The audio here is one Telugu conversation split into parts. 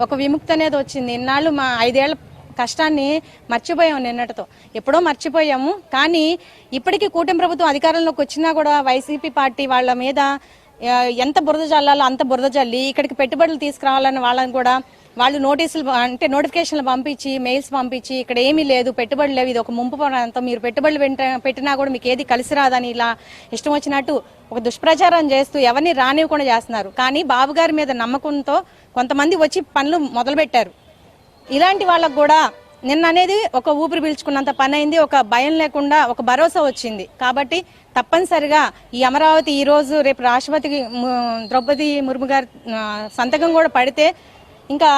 ఒక విముక్తి అనేది వచ్చింది. ఇన్నాళ్ళు మా 5 ఏళ్ల కష్టాన్ని మర్చిపోయాము, నిన్నటితో ఎప్పుడో మర్చిపోయాము. కానీ ఇప్పటికీ కూటమి ప్రభుత్వం అధికారంలోకి వచ్చినా కూడా వైసీపీ పార్టీ వాళ్ళ మీద ఎంత బురద జల్లాలో అంత బురద జల్లి ఇక్కడికి పెట్టుబడులు తీసుకురావాలని వాళ్ళని కూడా వాళ్ళు నోటీసులు అంటే నోటిఫికేషన్లు పంపించి మెయిల్స్ పంపించి ఇక్కడ ఏమీ లేదు, పెట్టుబడులు లేవు, ఇది ఒక ముంపు ప్రాంతం, మీరు పెట్టుబడులు పెట్టినా కూడా మీకు ఏది కలిసి రాదని ఇలా ఇష్టం వచ్చినట్టు ఒక దుష్ప్రచారం చేస్తూ ఎవరిని రానివ్వకుండా చేస్తున్నారు. కానీ బాబు గారి మీద నమ్మకంతో కొంతమంది వచ్చి పనులు మొదలుపెట్టారు. ఇలాంటి వాళ్ళకు కూడా నిన్న అనేది ఒక ఊపిరి పీల్చుకున్నంత పని అయింది. ఒక భయం లేకుండా ఒక భరోసా వచ్చింది. కాబట్టి తప్పనిసరిగా ఈ అమరావతి ఈ రోజు రేపు రాష్ట్రపతి ద్రౌపది ముర్ము గారి సంతకం కూడా పడితే ఇంకా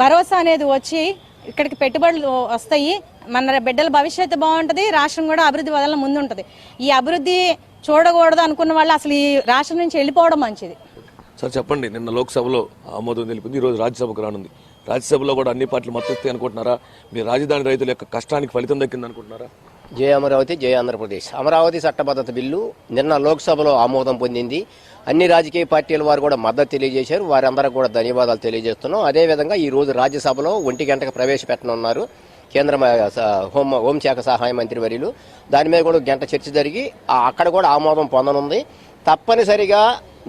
భరోసా అనేది వచ్చి ఇక్కడికి పెట్టుబడులు వస్తాయి, మన బిడ్డల భవిష్యత్తు బాగుంటుంది, రాష్ట్రం కూడా అభివృద్ధి వదల ముందు ఉంటుంది. ఈ అభివృద్ధి చూడకూడదు అనుకున్న వాళ్ళు అసలు ఈ రాష్ట్రం నుంచి వెళ్ళిపోవడం మంచిది. సార్ చెప్పండి, నిన్న లోక్సభలో ఆమోదం తెలిపింది, ఈరోజు రాజ్యసభకు రానుంది. రాజ్యసభలో కూడా అన్ని పార్టీలు మద్దతు అనుకుంటున్నారా? మీ రాజధాని రైతుల యొక్క కష్టానికి ఫలితం దక్కింది అనుకుంటున్నారా? జై అమరావతి, జై ఆంధ్రప్రదేశ్. అమరావతి చట్టబద్ధత బిల్లు నిన్న లోక్సభలో ఆమోదం పొందింది. అన్ని రాజకీయ పార్టీల వారు కూడా మద్దతు తెలియజేశారు. వారందరూ కూడా ధన్యవాదాలు తెలియజేస్తున్నాం. అదేవిధంగా ఈ రోజు రాజ్యసభలో 1 గంటకు ప్రవేశపెట్టనున్నారు కేంద్ర హోంశాఖ సహాయ మంత్రి వర్యులు. దాని మీద కూడా గంట చర్చ జరిగి అక్కడ కూడా ఆమోదం పొందనుంది. తప్పనిసరిగా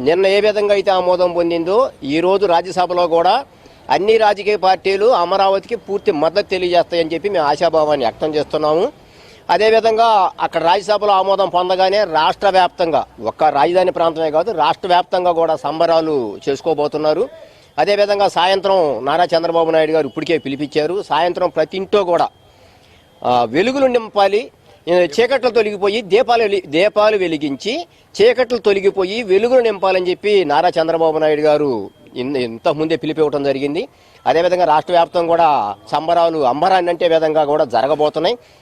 నిన్న ఏ విధంగా అయితే ఆమోదం పొందిందో ఈ రోజు రాజ్యసభలో కూడా అన్ని రాజకీయ పార్టీలు అమరావతికి పూర్తి మద్దతు తెలియజేస్తాయని చెప్పి మేము ఆశాభావాన్ని వ్యక్తం చేస్తున్నాము. అదేవిధంగా అక్కడ రాజ్యసభలో ఆమోదం పొందగానే రాష్ట్ర వ్యాప్తంగా ఒక్క రాజధాని ప్రాంతమే కాదు రాష్ట్ర వ్యాప్తంగా కూడా సంబరాలు చేసుకోబోతున్నారు. అదేవిధంగా సాయంత్రం నారా చంద్రబాబు నాయుడు గారు ఇప్పటికే పిలిపించారు. సాయంత్రం ప్రతి ఇంట్లో కూడా వెలుగులు నింపాలి, చీకట్లు తొలగిపోయి దీపాలు వెలిగించి చీకట్లు తొలగిపోయి వెలుగులు నింపాలని చెప్పి నారా చంద్రబాబు నాయుడు గారు ఇంతకుముందే పిలిపివ్వడం జరిగింది. అదేవిధంగా రాష్ట్ర వ్యాప్తంగా కూడా సంబరాలు అంబరాన్ని అంటే విధంగా కూడా జరగబోతున్నాయి.